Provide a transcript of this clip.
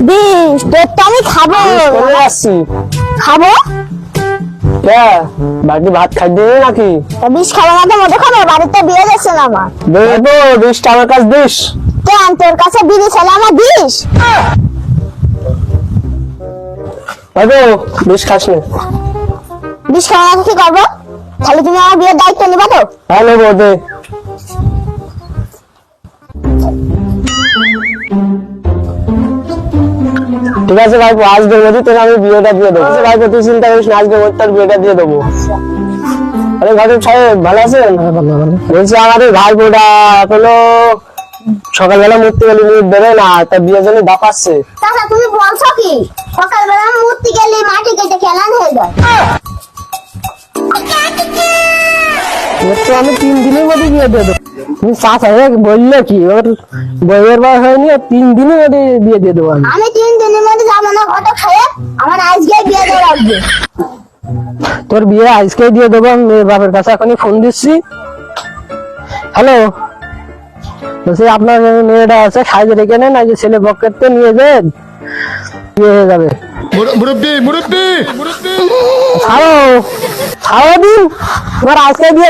বিষ তোরটা আমি খাবো। চলে আসছি। খাবো কে বাড়ি ভাত খাই দিবি নাকি? তা বিষ খাবো না তো মতো খাবো, বাড়িতে বিয়ে যাচ্ছে না আমার। দেবো 20 টাকার কাজ দিস। কেন তোর কাছে বিড়ি ছেলে আমার বিষ? দেবো 20 খাস না। বিষ খাবো না তো কি করবো? তাহলে তুমি আমার বিয়ের দায়িত্ব নিবা তো? হ্যাঁ নেবো দে। ঠিক আছে ভাইপো, আজকে বলি তোর আমি বিয়েটা দিয়ে দেবো। আচ্ছা ভাইপো তুই চিন্তা করিস না, আজকে তোর বিয়েটা দিয়ে দেবো। আরে ঘটক সাহেব ভালো আছেন? বলছি আমার এই ভাইপোটা এখনো সকালবেলা মূর্তি গেলে মুখ দেবে না, তার বিয়ের জন্য দাপাচ্ছে। চাচা তুমি বলছো কি সকালবেলা মূর্তি গেলে মাটি কেটে খেলান হয়ে যায়? তো আমি 3 দিনের মধ্যে বিয়ে দিয়ে দেবো। তুমি চাচা বললে কি ওর বইয়ের বয়স হয়নি, 3 দিনের মধ্যে বিয়ে দিয়ে দেবো আমি। আমি 3 দিনের মধ্যে যাবো না ঘটক সাহেব, আমার আজকে বিয়ে দেওয়া লাগবে। তোর বিয়ে আজকে দিয়ে দেবো। আমি মেয়ের বাপের কাছে এখনই ফোন দিচ্ছি। হ্যালো, বলছি আপনার মেয়েটা আছে সাইজে রেখে নেন, আজ ছেলে পকেটতে নিয়ে যান, বিয়ে হয়ে যাবে। মুরব্বি মুরব্বি ছাড়ো ছাড়ো দিন, তোমার আজকে বিয়ে